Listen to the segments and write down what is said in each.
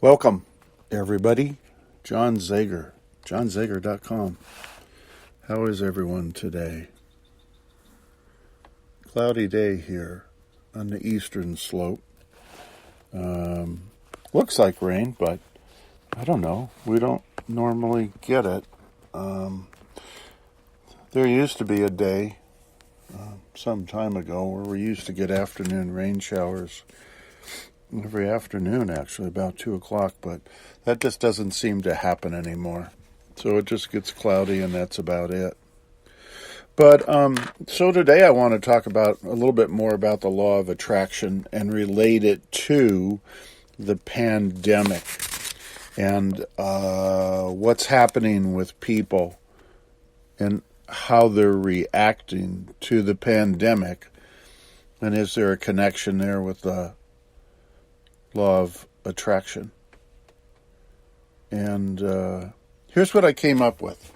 Welcome, everybody. John Zager, johnzager.com. How is everyone today? Cloudy day here on the eastern slope. Looks like rain, but I don't know. We don't normally get it. There used to be a day some time ago where we used to get afternoon rain showers every afternoon, actually, about 2 o'clock, but that just doesn't seem to happen anymore. So it just gets cloudy, and that's about it. But so today I want to talk about a little bit more about the law of attraction and relate it to the pandemic and what's happening with people and how they're reacting to the pandemic. And is there a connection there with the law of attraction? And here's what I came up with.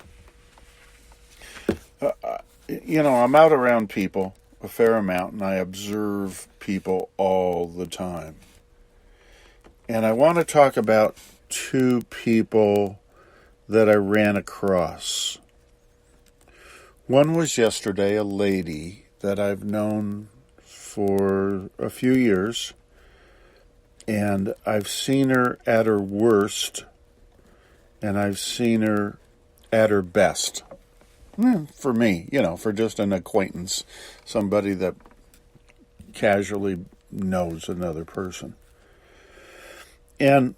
I'm out around people a fair amount, and I observe people all the time. And I want to talk about two people that I ran across. One was yesterday, a lady that I've known for a few years, and I've seen her at her worst, and I've seen her at her best. For me, for just an acquaintance, somebody that casually knows another person. And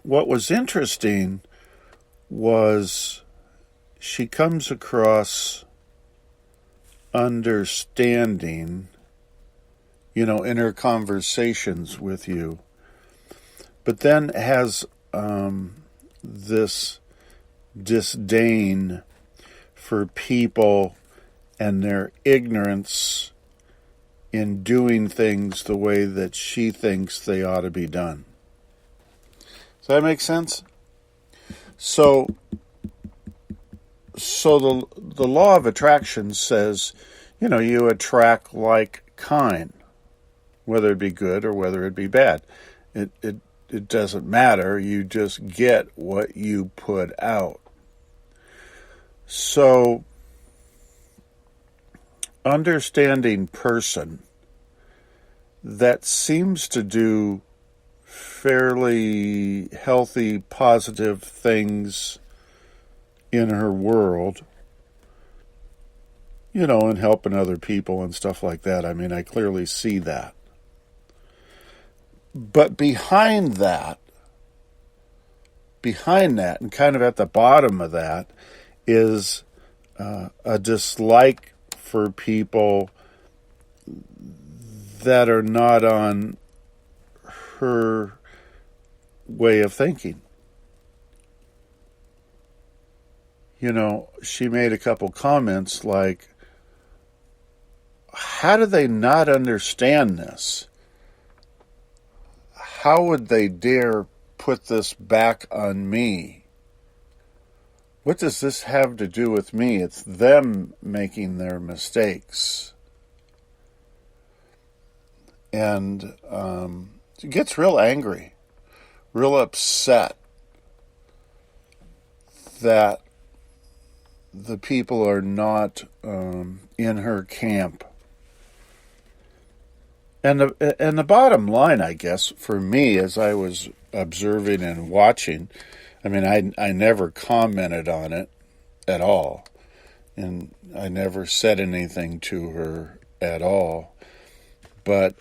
what was interesting was she comes across understanding, in her conversations with you, but then has this disdain for people and their ignorance in doing things the way that she thinks they ought to be done. Does that make sense? So the law of attraction says, you attract like kind, whether it be good or whether it be bad. It doesn't matter. You just get what you put out. So, understanding person that seems to do fairly healthy, positive things in her world, and helping other people and stuff like that. I mean, I clearly see that. But behind that, and kind of at the bottom of that, is a dislike for people that are not on her way of thinking. She made a couple comments like, how do they not understand this? How would they dare put this back on me? What does this have to do with me? It's them making their mistakes. And she gets real angry, real upset that the people are not in her camp. And the bottom line, I guess, for me, as I was observing and watching, I mean, I never commented on it at all, and I never said anything to her at all. But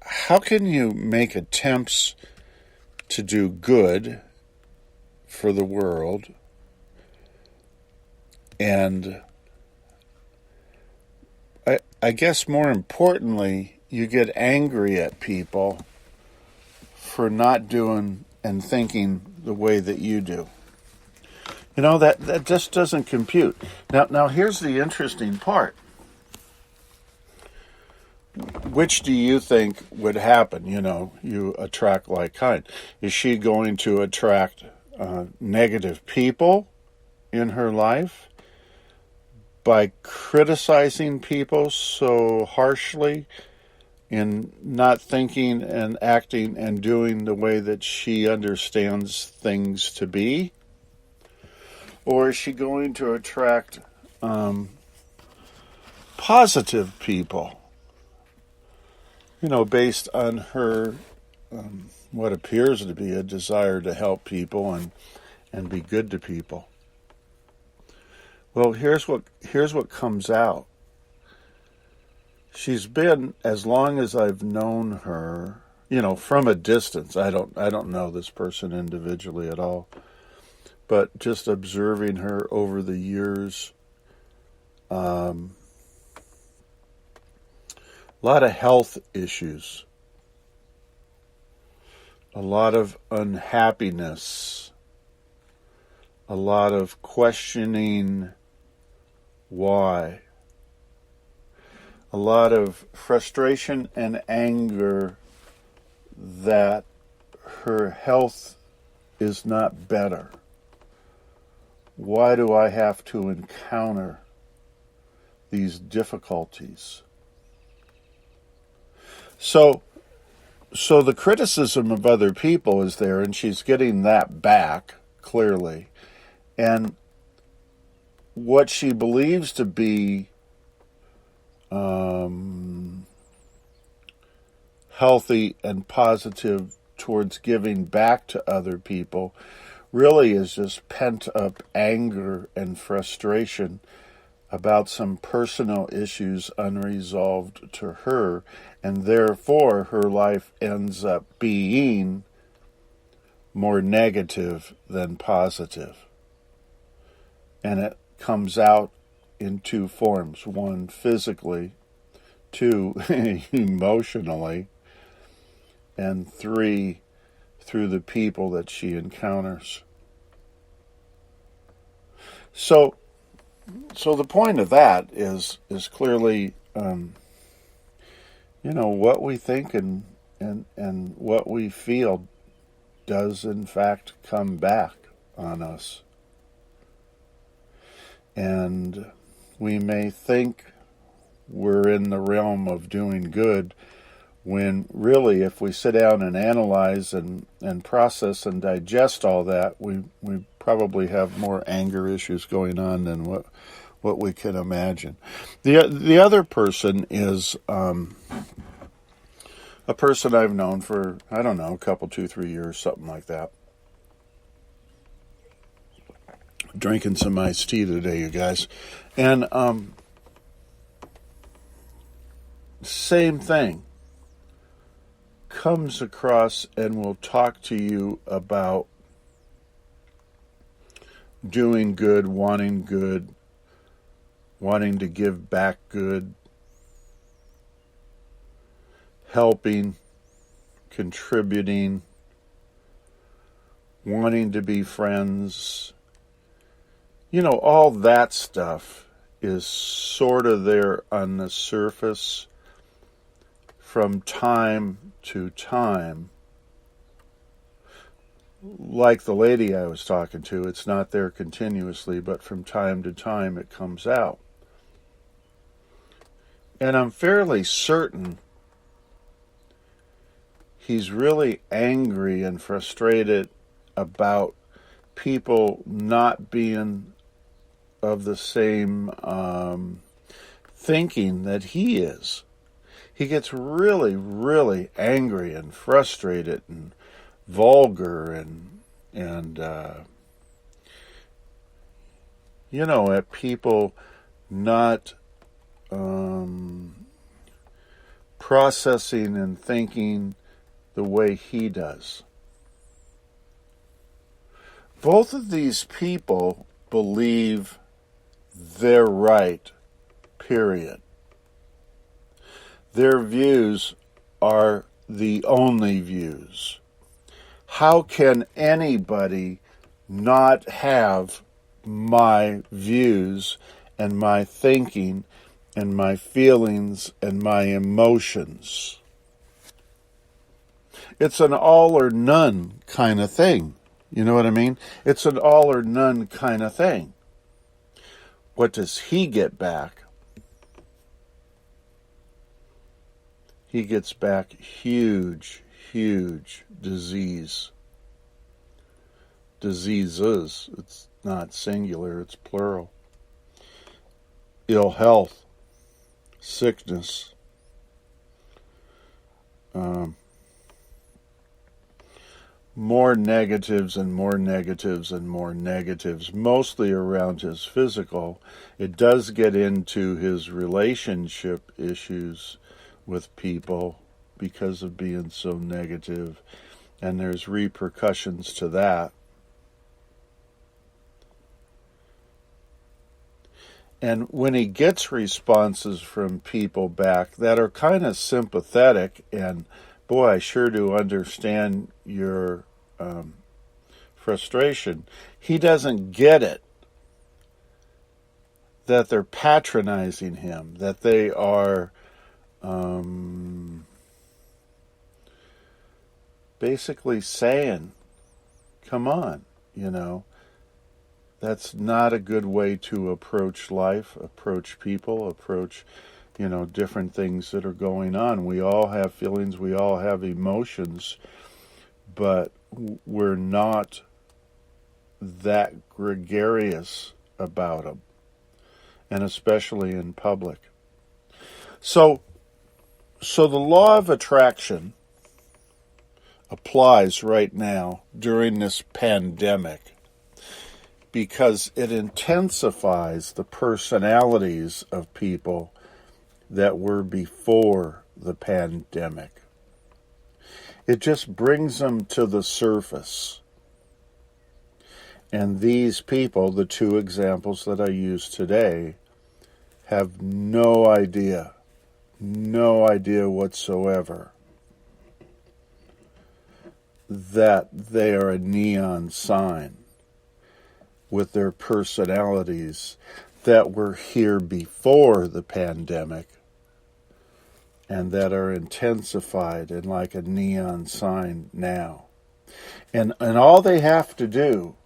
how can you make attempts to do good for the world and I guess more importantly, you get angry at people for not doing and thinking the way that you do? That just doesn't compute. Now here's the interesting part. Which do you think would happen? You attract like kind. Is she going to attract negative people in her life by criticizing people so harshly in not thinking and acting and doing the way that she understands things to be? Or is she going to attract positive people, based on her what appears to be a desire to help people and be good to people? Well, here's what comes out. She's been, as long as I've known her, from a distance. I don't know this person individually at all, but just observing her over the years, a lot of health issues, a lot of unhappiness, a lot of questioning why, a lot of frustration and anger that her health is not better. Why do I have to encounter these difficulties? So the criticism of other people is there, and she's getting that back, clearly. And what she believes to be healthy and positive towards giving back to other people really is just pent-up anger and frustration about some personal issues unresolved to her, and therefore her life ends up being more negative than positive. And it comes out in two forms. One, physically. Two, emotionally. And three, through the people that she encounters. So the point of that is clearly, what we think and what we feel does in fact come back on us. And we may think we're in the realm of doing good when really, if we sit down and analyze and process and digest all that, we probably have more anger issues going on than what we can imagine. The other person is a person I've known for, I don't know, a couple, 2-3 years, something like that. Drinking some iced tea today, you guys. And same thing. Comes across and will talk to you about doing good, wanting to give back good, helping, contributing, wanting to be friends. All that stuff is sort of there on the surface from time to time. Like the lady I was talking to, it's not there continuously, but from time to time it comes out. And I'm fairly certain he's really angry and frustrated about people not being of the same thinking that he is. He gets really, really angry and frustrated and vulgar and at people not processing and thinking the way he does. Both of these people believe they're right, period. Their views are the only views. How can anybody not have my views and my thinking and my feelings and my emotions? It's an all or none kind of thing. You know what I mean? It's an all or none kind of thing. What does he get back? he gets back huge, huge diseases. It's not singular, it's plural. Ill health, sickness, more negatives and more negatives and more negatives, mostly around his physical. It does get into his relationship issues with people because of being so negative, and there's repercussions to that. And when he gets responses from people back that are kind of sympathetic, and boy, I sure do understand your frustration, he doesn't get it that they're patronizing him, that they are basically saying, come on, that's not a good way to approach life, approach people, approach, different things that are going on. We all have feelings, we all have emotions, but we're not that gregarious about them, and especially in public. So the law of attraction applies right now during this pandemic because it intensifies the personalities of people that were before the pandemic. It just brings them to the surface. And these people, the two examples that I used today, have no idea whatsoever that they are a neon sign with their personalities that were here before the pandemic and that are intensified and like a neon sign now. And all they have to do,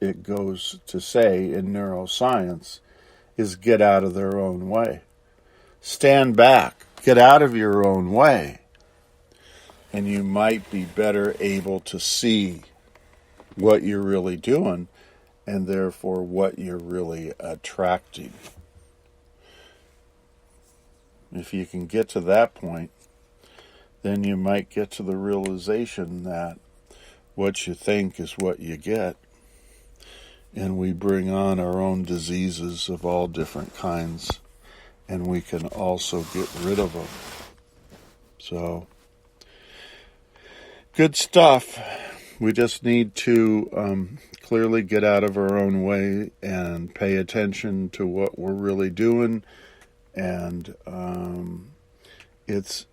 it goes to say in neuroscience, is get out of their own way. Stand back. Get out of your own way. And you might be better able to see what you're really doing and therefore what you're really attracting. If you can get to that point, then you might get to the realization that what you think is what you get. And we bring on our own diseases of all different kinds, and we can also get rid of them. So, good stuff. We just need to clearly get out of our own way and pay attention to what we're really doing. And it's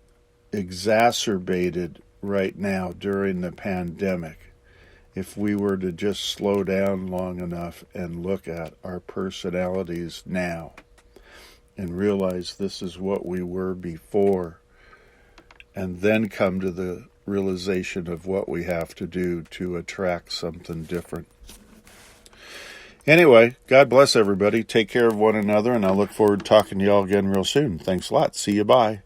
exacerbated right now during the pandemic. If we were to just slow down long enough and look at our personalities now and realize this is what we were before, and then come to the realization of what we have to do to attract something different. Anyway, God bless everybody. Take care of one another, and I look forward to talking to y'all again real soon. Thanks a lot. See you. Bye.